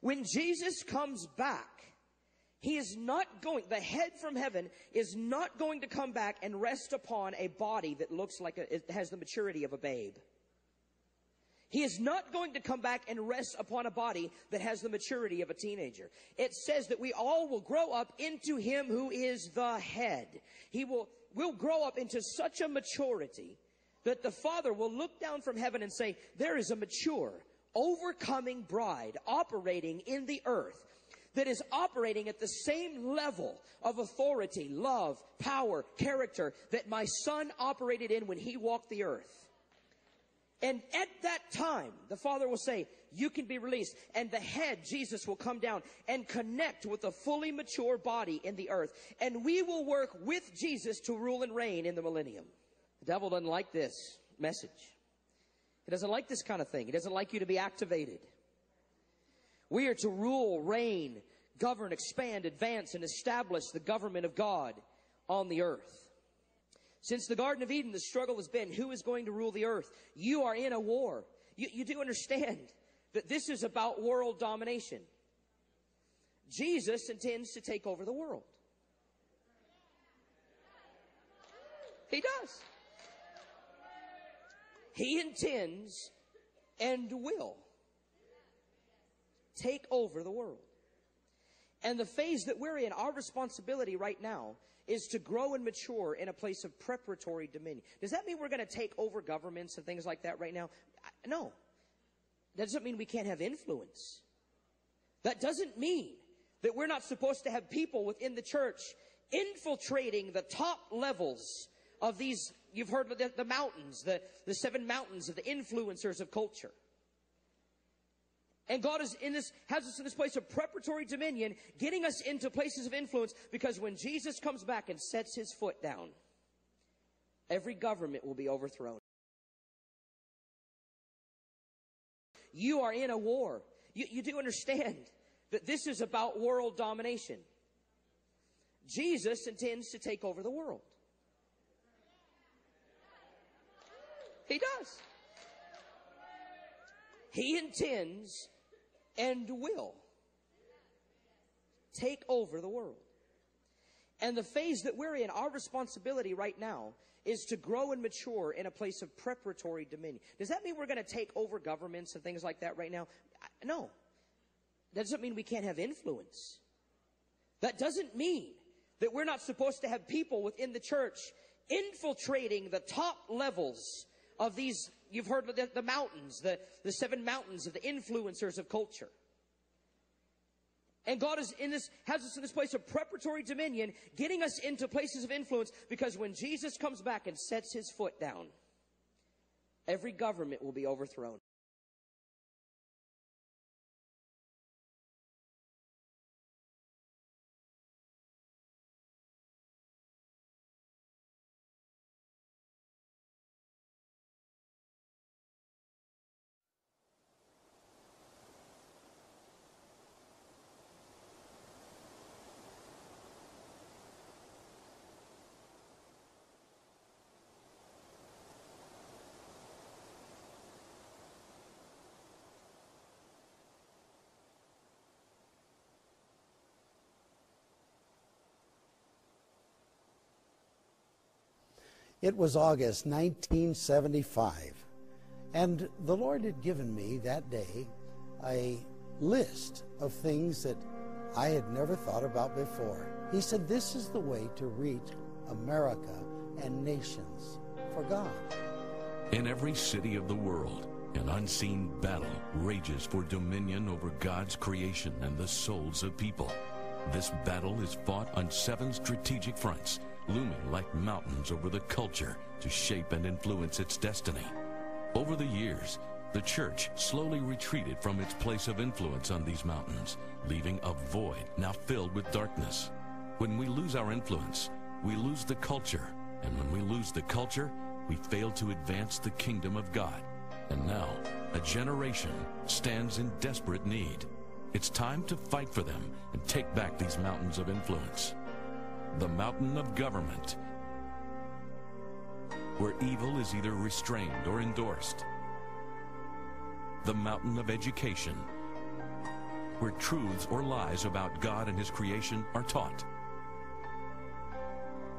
When Jesus comes back, He is not going, the head from heaven is not going to come back and rest upon a body that looks like it has the maturity of a babe. He is not going to come back and rest upon a body that has the maturity of a teenager. It says that we all will grow up into Him who is the head. We'll grow up into such a maturity that the Father will look down from heaven and say, there is a mature, overcoming bride operating in the earth that is operating at the same level of authority, love, power, character that my Son operated in when He walked the earth. And at that time, the Father will say, you can be released. And the head, Jesus, will come down and connect with a fully mature body in the earth. And we will work with Jesus to rule and reign in the millennium. The devil doesn't like this message. He doesn't like this kind of thing. He doesn't like you to be activated. We are to rule, reign, govern, expand, advance, and establish the government of God on the earth. Since the Garden of Eden, the struggle has been, who is going to rule the earth? You are in a war. You do understand that this is about world domination. Jesus intends to take over the world. He does. He intends and will take over the world. And the phase that we're in, our responsibility right now is to grow and mature in a place of preparatory dominion. Does that mean we're going to take over governments and things like that right now? No. That doesn't mean we can't have influence. That doesn't mean that we're not supposed to have people within the church infiltrating the top levels of these, you've heard of the mountains, the 7 mountains of the influencers of culture. And God has us in this place of preparatory dominion, getting us into places of influence, because when Jesus comes back and sets His foot down, every government will be overthrown. You are in a war. You do understand that this is about world domination. Jesus intends to take over the world. He does. He intends and will take over the world. And the phase that we're in, our responsibility right now is to grow and mature in a place of preparatory dominion. Does that mean we're going to take over governments and things like that right now? No. That doesn't mean we can't have influence. That doesn't mean that we're not supposed to have people within the church infiltrating the top levels of these, you've heard of the mountains, the 7 mountains of the influencers of culture. And God has us in this place of preparatory dominion, getting us into places of influence, because when Jesus comes back and sets His foot down, every government will be overthrown. It was August 1975, and the Lord had given me that day a list of things that I had never thought about before. He said, this is the way to reach America and nations for God. In every city of the world, an unseen battle rages for dominion over God's creation and the souls of people. This battle is fought on 7 strategic fronts, looming like mountains over the culture to shape and influence its destiny. Over the years, the church slowly retreated from its place of influence on these mountains, leaving a void now filled with darkness. When we lose our influence, we lose the culture, and when we lose the culture, we fail to advance the kingdom of God. And now, a generation stands in desperate need. It's time to fight for them and take back these mountains of influence. The mountain of government, where evil is either restrained or endorsed. The mountain of education, where truths or lies about God and His creation are taught.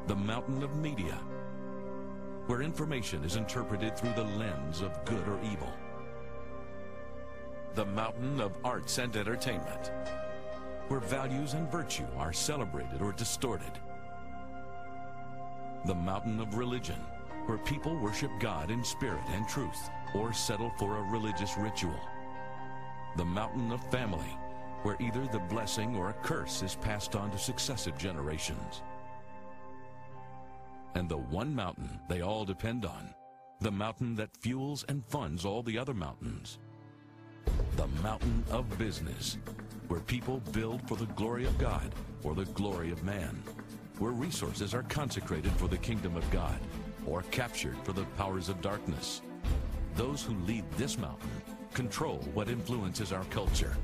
The mountain of media, where information is interpreted through the lens of good or evil. The mountain of arts and entertainment, where values and virtue are celebrated or distorted. The mountain of religion, where people worship God in spirit and truth, or settle for a religious ritual. The mountain of family, where either the blessing or a curse is passed on to successive generations. And the one mountain they all depend on, the mountain that fuels and funds all the other mountains. The mountain of business, where people build for the glory of God or the glory of man, where resources are consecrated for the kingdom of God or captured for the powers of darkness. Those who lead this mountain control what influences our culture.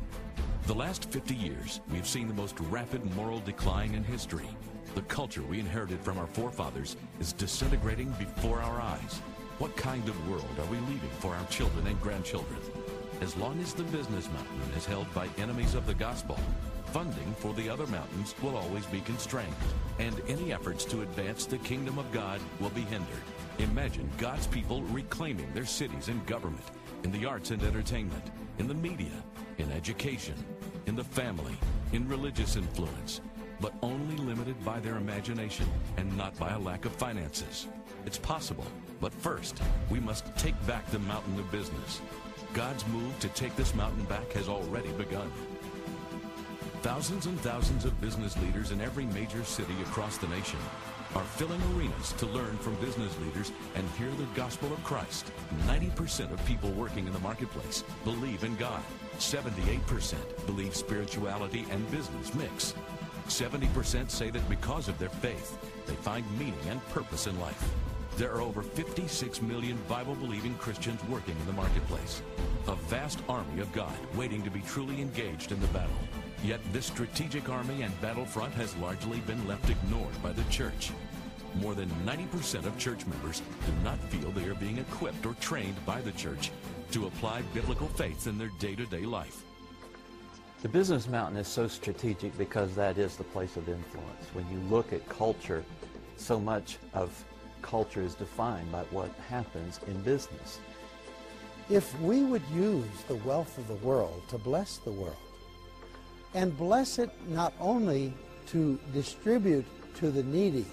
The last 50 years, we've seen the most rapid moral decline in history. The culture we inherited from our forefathers is disintegrating before our eyes. What kind of world are we leaving for our children and grandchildren? As long as the business mountain is held by enemies of the gospel, funding for the other mountains will always be constrained, and any efforts to advance the kingdom of God will be hindered. Imagine God's people reclaiming their cities and government, in the arts and entertainment, in the media, in education, in the family, in religious influence, but only limited by their imagination and not by a lack of finances. It's possible, but first, we must take back the mountain of business. God's move to take this mountain back has already begun. Thousands and thousands of business leaders in every major city across the nation are filling arenas to learn from business leaders and hear the gospel of Christ. 90% of people working in the marketplace believe in God. 78% believe spirituality and business mix. 70% say that because of their faith, they find meaning and purpose in life. There are over 56 million Bible-believing Christians working in the marketplace. A vast army of God waiting to be truly engaged in the battle. Yet this strategic army and battlefront has largely been left ignored by the church. More than 90% of church members do not feel they are being equipped or trained by the church to apply biblical faith in their day-to-day life. The business mountain is so strategic because that is the place of influence. When you look at culture, so much of culture is defined by what happens in business. If we would use the wealth of the world to bless the world, and bless it not only to distribute to the needy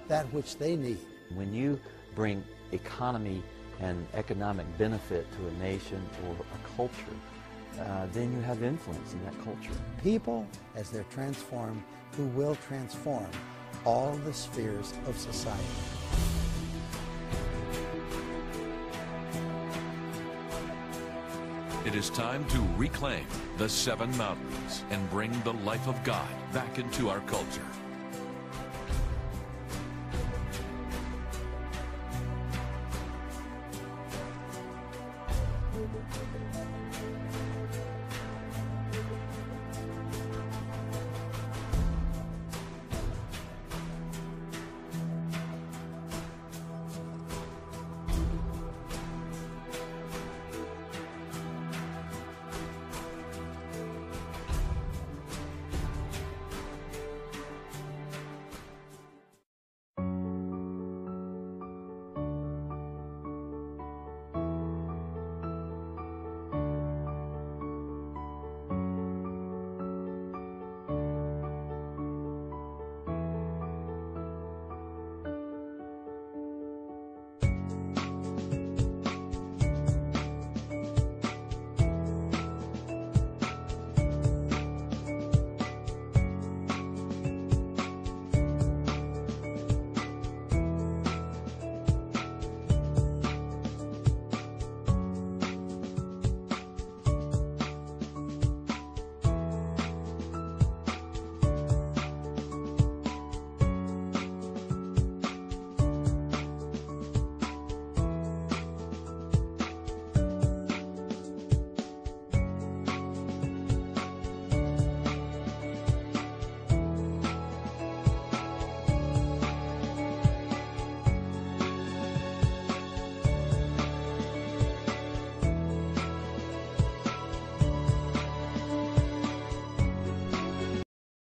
that which they need. When you bring economy and economic benefit to a nation or a culture, then you have influence in that culture. People, as they're transformed, who will transform all the spheres of society. It is time to reclaim the 7 mountains and bring the life of God back into our culture.